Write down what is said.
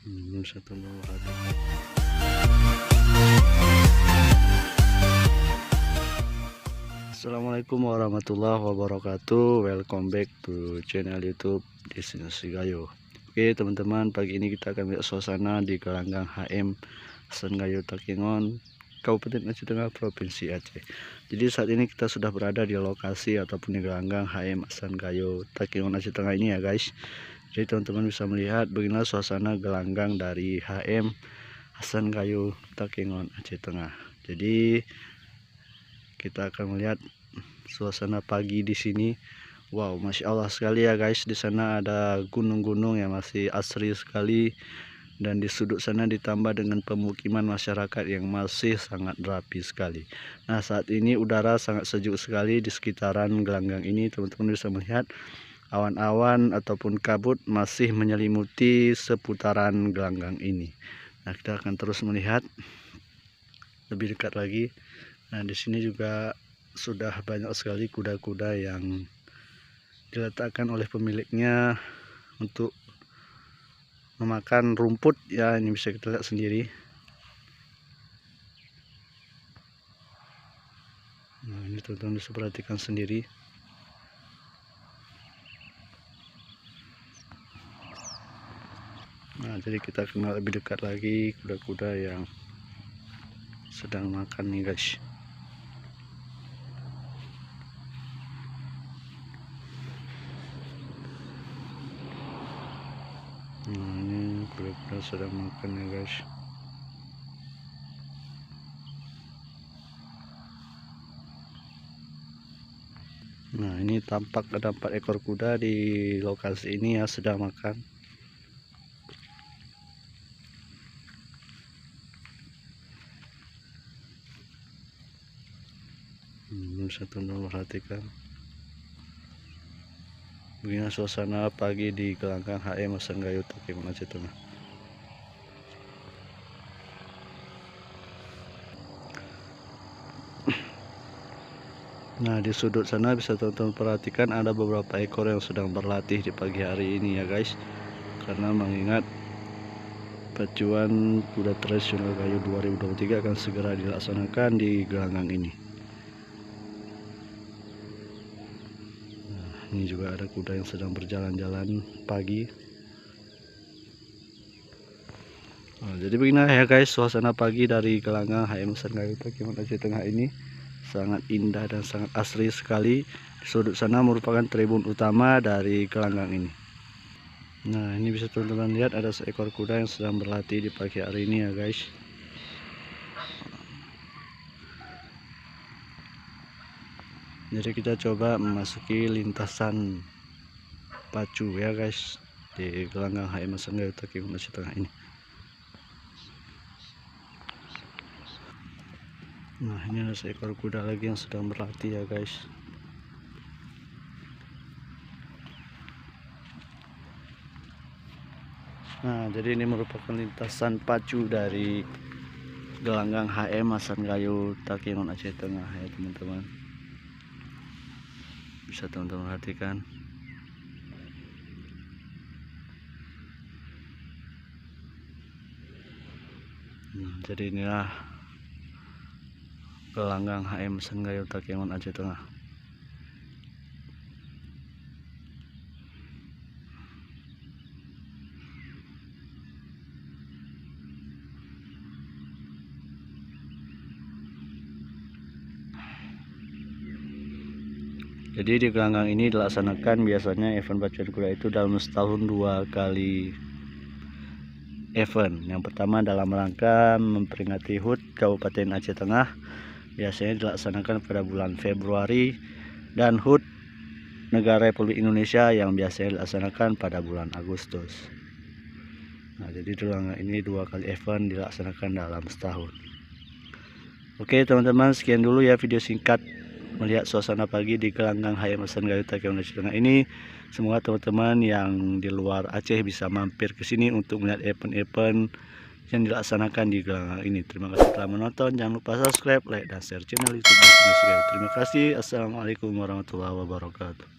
Satu dua hati. Assalamualaikum warahmatullahi wabarakatuh. Welcome back to channel YouTube Destinasi Gayo. Oke teman-teman, pagi ini kita akan lihat suasana di gelanggang HM Hasan Gayo Takengon, Kabupaten Aceh Tengah, Provinsi Aceh. Jadi saat ini kita sudah berada di lokasi ataupun di gelanggang HM Hasan Gayo Takengon Aceh Tengah ini ya guys. Jadi teman-teman bisa melihat beginilah suasana gelanggang dari HM Hasan Gayo Takengon Aceh Tengah. Jadi kita akan melihat suasana pagi di sini. Wow, masya Allah sekali ya guys. Di sana ada gunung-gunung yang masih asri sekali, dan di sudut sana ditambah dengan pemukiman masyarakat yang masih sangat rapi sekali. Nah, saat ini udara sangat sejuk sekali di sekitaran gelanggang ini. Teman-teman bisa melihat awan-awan ataupun kabut masih menyelimuti seputaran gelanggang ini. Nah, kita akan terus melihat lebih dekat lagi. Nah, di sini juga sudah banyak sekali kuda-kuda yang diletakkan oleh pemiliknya untuk memakan rumput ya. Ini bisa kita lihat sendiri. Nah, ini teman-teman bisa perhatikan sendiri. Nah, jadi kita kenal lebih dekat lagi kuda-kuda yang sedang makan nih guys. Nah, ini kuda-kuda sedang makan ya guys. Nah, ini tampak ada 4 ekor kuda di lokasi ini ya, sedang makan. Bisa teman-teman perhatikan begini suasana pagi di gelanggang HM Hasan Gayo Takengon Aceh Tengah. Nah, di sudut sana bisa teman-teman perhatikan ada beberapa ekor yang sedang berlatih di pagi hari ini ya guys, karena mengingat pacuan kuda tradisional Gayo 2023 akan segera dilaksanakan di gelanggang ini. Ini juga ada kuda yang sedang berjalan-jalan pagi. Nah, jadi begini ya guys, suasana pagi dari gelanggang HM Hasan Gayo Takengon Aceh Tengah ini sangat indah dan sangat asri sekali. Di sudut sana merupakan tribun utama dari gelanggang ini. Nah, ini bisa teman-teman lihat ada seekor kuda yang sedang berlatih di pagi hari ini ya guys. Jadi kita coba memasuki lintasan pacu ya guys di gelanggang HM Hasan Gayo Takengon Aceh Tengah ini. Nah, ini ada seekor kuda lagi yang sedang berlatih ya guys. Nah, jadi ini merupakan lintasan pacu dari gelanggang HM Hasan Gayo Takengon Aceh Tengah ya teman-teman. Bisa teman-teman perhatikan. Jadi inilah gelanggang HM Hasan Gayo Takengon Aceh Tengah. Jadi di gelanggang ini dilaksanakan biasanya event pacuan kuda itu dalam setahun 2 kali event. Yang pertama dalam rangka memperingati HUT Kabupaten Aceh Tengah, biasanya dilaksanakan pada bulan Februari, dan HUT Negara Republik Indonesia yang biasanya dilaksanakan pada bulan Agustus. Nah, jadi gelanggang ini 2 kali event dilaksanakan dalam setahun. Oke teman-teman, sekian dulu ya video singkat melihat suasana pagi di gelanggang HM Hasan Gayo Takengon Aceh Tengah ini. Semoga teman-teman yang di luar Aceh bisa mampir ke sini untuk melihat event-event yang dilaksanakan di gelanggang ini. Terima kasih telah menonton. Jangan lupa subscribe, like, dan share channel YouTube Destinasi Gayo. Terima kasih. Assalamualaikum warahmatullahi wabarakatuh.